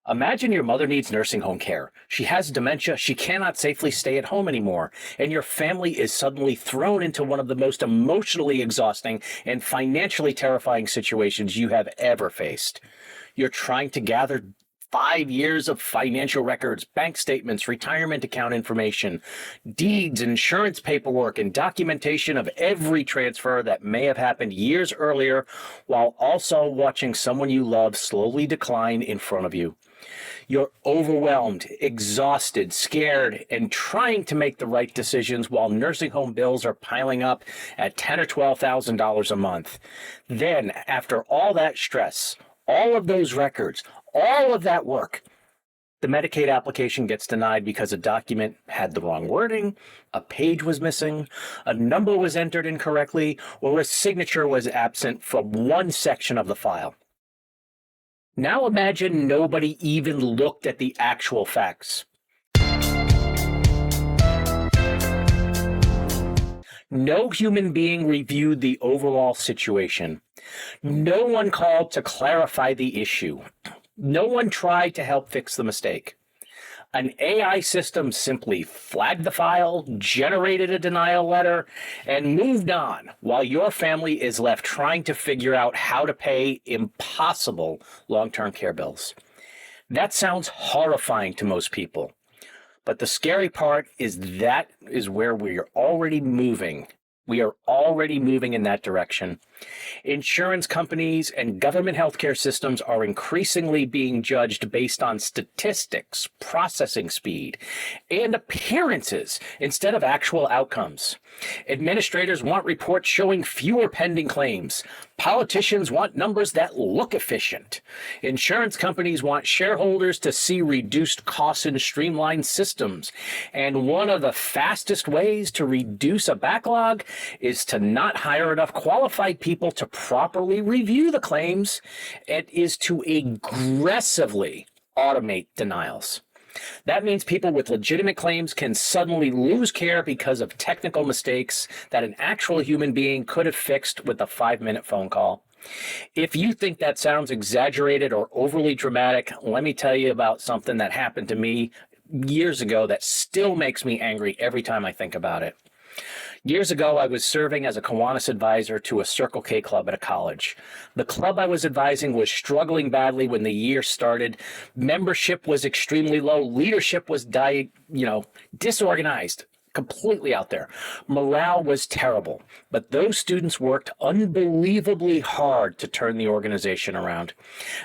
Imagine your mother needs nursing home care. She has dementia. She cannot safely stay at home anymore. And your family is suddenly thrown into one of the most emotionally exhausting and financially terrifying situations you have ever faced. You're trying to gather 5 years of financial records, bank statements, retirement account information, deeds, insurance paperwork, and documentation of every transfer that may have happened years earlier, while also watching someone you love slowly decline in front of you. You're overwhelmed, exhausted, scared, and trying to make the right decisions while nursing home bills are piling up at $10,000 or $12,000 a month. Then, after all that stress, all of those records, all of that work, the Medicaid application gets denied because a document had the wrong wording, a page was missing, a number was entered incorrectly, or a signature was absent from one section of the file. Now imagine nobody even looked at the actual facts. No human being reviewed the overall situation. No one called to clarify the issue. No one tried to help fix the mistake. An AI system simply flagged the file, generated a denial letter, and moved on while your family is left trying to figure out how to pay impossible long-term care bills. That sounds horrifying to most people. But the scary part is that is where we are already moving. We are already moving in that direction. Insurance companies and government healthcare systems are increasingly being judged based on statistics, processing speed, and appearances instead of actual outcomes. Administrators want reports showing fewer pending claims. Politicians want numbers that look efficient. Insurance companies want shareholders to see reduced costs and streamlined systems. And one of the fastest ways to reduce a backlog is to not hire enough qualified people to properly review the claims. It is to aggressively automate denials. That means people with legitimate claims can suddenly lose care because of technical mistakes that an actual human being could have fixed with a 5-minute phone call. If you think that sounds exaggerated or overly dramatic, let me tell you about something that happened to me years ago that still makes me angry every time I think about it. Years ago, I was serving as a Kiwanis advisor to a Circle K club at a college. The club I was advising was struggling badly when the year started. Membership was extremely low. Leadership was disorganized, completely out there. Morale was terrible, but those students worked unbelievably hard to turn the organization around.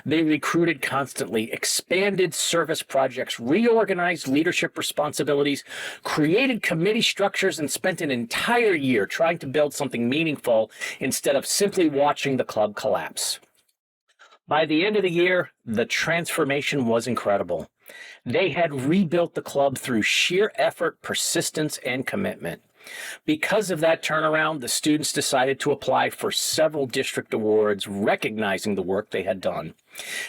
They recruited constantly, expanded service projects, reorganized leadership responsibilities, created committee structures, and spent an entire year trying to build something meaningful instead of simply watching the club collapse. By the end of the year, the transformation was incredible. They had rebuilt the club through sheer effort, persistence, and commitment. Because of that turnaround, the students decided to apply for several district awards recognizing the work they had done.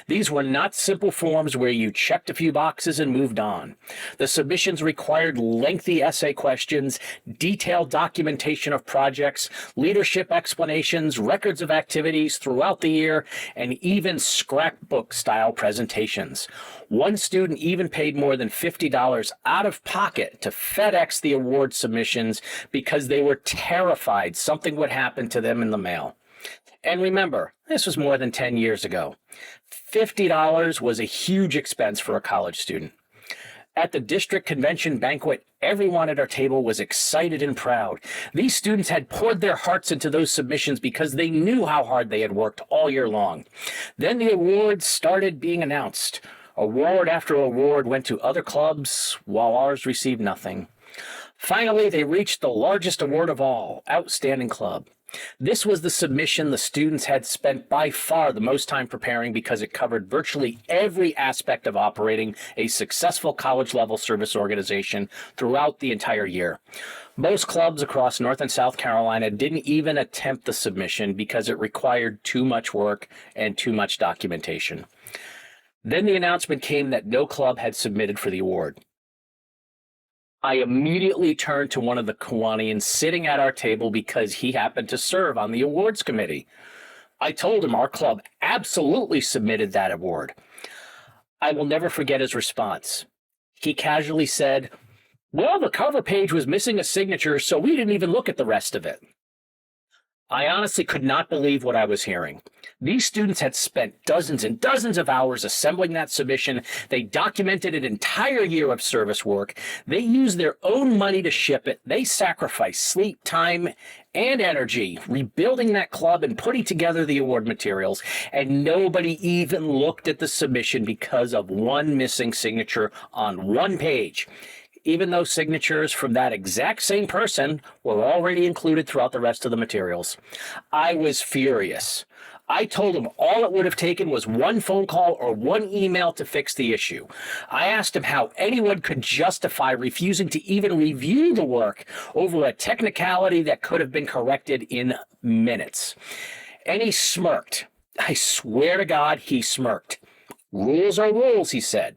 These were not simple forms where you checked a few boxes and moved on. The submissions required lengthy essay questions, detailed documentation of projects, leadership explanations, records of activities throughout the year, and even scrapbook-style presentations. One student even paid more than $50 out of pocket to FedEx the award submissions because they were terrified something would happen to them in the mail. And remember, this was more than 10 years ago. $50 was a huge expense for a college student. At the district convention banquet, everyone at our table was excited and proud. These students had poured their hearts into those submissions because they knew how hard they had worked all year long. Then the awards started being announced. Award after award went to other clubs, while ours received nothing. Finally, they reached the largest award of all, Outstanding Club. This was the submission the students had spent by far the most time preparing because it covered virtually every aspect of operating a successful college-level service organization throughout the entire year. Most clubs across North and South Carolina didn't even attempt the submission because it required too much work and too much documentation. Then the announcement came that no club had submitted for the award. I immediately turned to one of the Kiwanians sitting at our table because he happened to serve on the awards committee. I told him our club absolutely submitted that award. I will never forget his response. He casually said, "Well, the cover page was missing a signature, so we didn't even look at the rest of it." I honestly could not believe what I was hearing. These students had spent dozens and dozens of hours assembling that submission. They documented an entire year of service work. They used their own money to ship it. They sacrificed sleep, time, and energy rebuilding that club and putting together the award materials. And nobody even looked at the submission because of one missing signature on one page, even though signatures from that exact same person were already included throughout the rest of the materials. I was furious. I told him all it would have taken was one phone call or one email to fix the issue. I asked him how anyone could justify refusing to even review the work over a technicality that could have been corrected in minutes. And he smirked. I swear to God, he smirked. "Rules are rules," he said.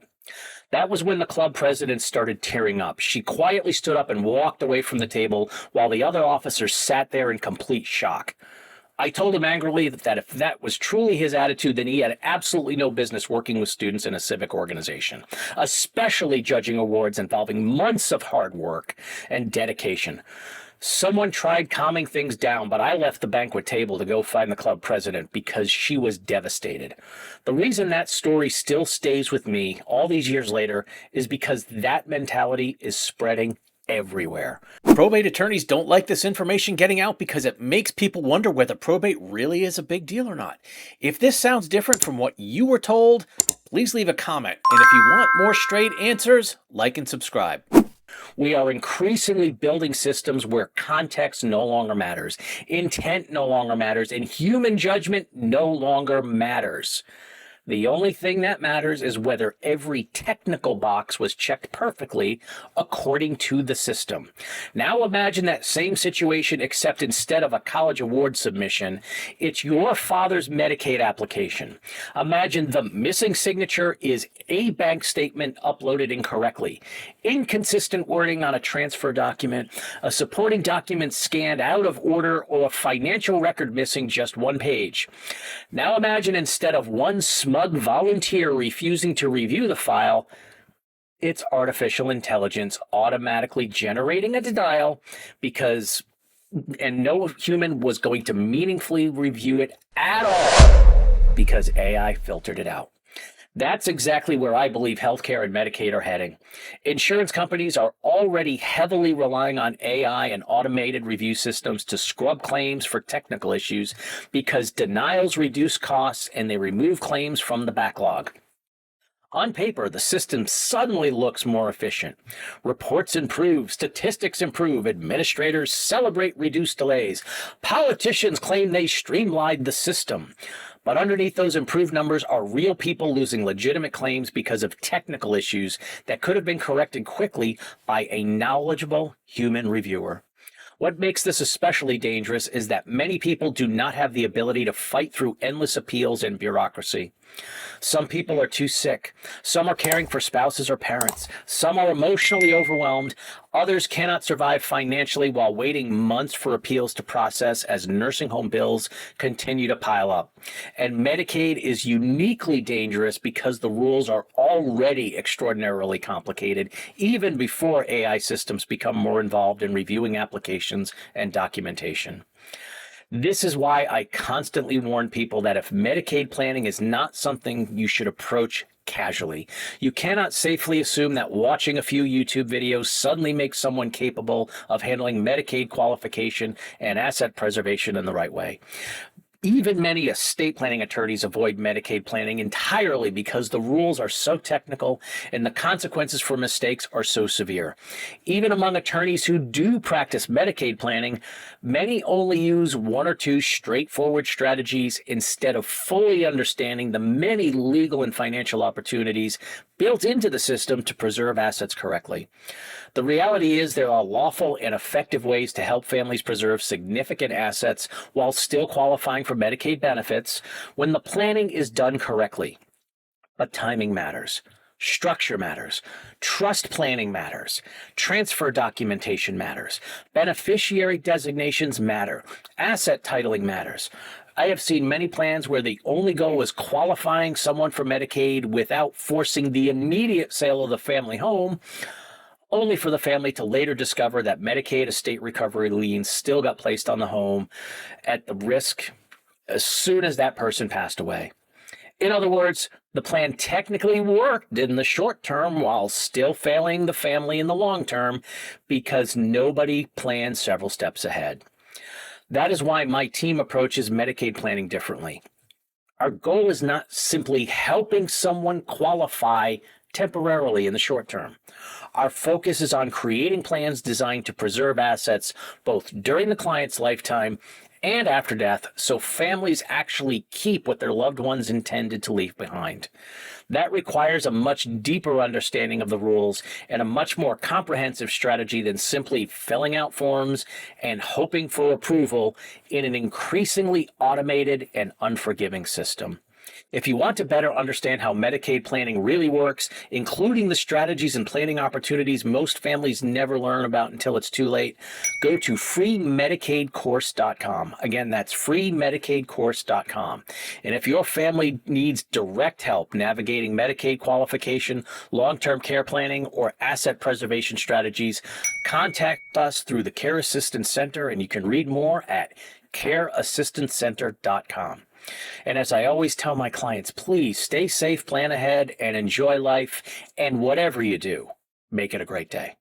That was when the club president started tearing up. She quietly stood up and walked away from the table while the other officers sat there in complete shock. I told him angrily that if that was truly his attitude, then he had absolutely no business working with students in a civic organization, especially judging awards involving months of hard work and dedication. Someone tried calming things down, but I left the banquet table to go find the club president because she was devastated. The reason that story still stays with me all these years later is because that mentality is spreading everywhere. Probate attorneys don't like this information getting out because it makes people wonder whether probate really is a big deal or not. If this sounds different from what you were told, please leave a comment. And if you want more straight answers, like and subscribe. We are increasingly building systems where context no longer matters, intent no longer matters, and human judgment no longer matters. The only thing that matters is whether every technical box was checked perfectly according to the system. Now imagine that same situation, except instead of a college award submission, it's your father's Medicaid application. Imagine the missing signature is a bank statement uploaded incorrectly, inconsistent wording on a transfer document, a supporting document scanned out of order, or a financial record missing just one page. Now imagine instead of one smug volunteer refusing to review the file, it's artificial intelligence automatically generating a denial and no human was going to meaningfully review it at all because AI filtered it out. That's exactly where I believe healthcare and Medicaid are heading. Insurance companies are already heavily relying on AI and automated review systems to scrub claims for technical issues because denials reduce costs and they remove claims from the backlog. On paper, the system suddenly looks more efficient. Reports improve, statistics improve, administrators celebrate reduced delays, politicians claim they streamlined the system. But underneath those improved numbers are real people losing legitimate claims because of technical issues that could have been corrected quickly by a knowledgeable human reviewer. What makes this especially dangerous is that many people do not have the ability to fight through endless appeals and bureaucracy. Some people are too sick. Some are caring for spouses or parents. Some are emotionally overwhelmed. Others cannot survive financially while waiting months for appeals to process as nursing home bills continue to pile up. And Medicaid is uniquely dangerous because the rules are already extraordinarily complicated, even before AI systems become more involved in reviewing applications and documentation. This is why I constantly warn people that if Medicaid planning is not something you should approach casually, you cannot safely assume that watching a few YouTube videos suddenly makes someone capable of handling Medicaid qualification and asset preservation in the right way. Even many estate planning attorneys avoid Medicaid planning entirely because the rules are so technical and the consequences for mistakes are so severe. Even among attorneys who do practice Medicaid planning, many only use one or two straightforward strategies instead of fully understanding the many legal and financial opportunities built into the system to preserve assets correctly. The reality is there are lawful and effective ways to help families preserve significant assets while still qualifying for Medicaid benefits when the planning is done correctly. But timing matters. Structure matters. Trust planning matters. Transfer documentation matters. Beneficiary designations matter. Asset titling matters. I have seen many plans where the only goal is qualifying someone for Medicaid without forcing the immediate sale of the family home, only for the family to later discover that Medicaid estate recovery liens still got placed on the home at the risk as soon as that person passed away. In other words, the plan technically worked in the short term while still failing the family in the long term because nobody planned several steps ahead. That is why my team approaches Medicaid planning differently. Our goal is not simply helping someone qualify temporarily in the short term. Our focus is on creating plans designed to preserve assets both during the client's lifetime and after death, so families actually keep what their loved ones intended to leave behind. That requires a much deeper understanding of the rules and a much more comprehensive strategy than simply filling out forms and hoping for approval in an increasingly automated and unforgiving system. If you want to better understand how Medicaid planning really works, including the strategies and planning opportunities most families never learn about until it's too late, go to freemedicaidcourse.com. Again, that's freemedicaidcourse.com. And if your family needs direct help navigating Medicaid qualification, long-term care planning, or asset preservation strategies, contact us through the Care Assistance Center, and you can read more at careassistancecenter.com. And as I always tell my clients, please stay safe, plan ahead, and enjoy life. And whatever you do, make it a great day.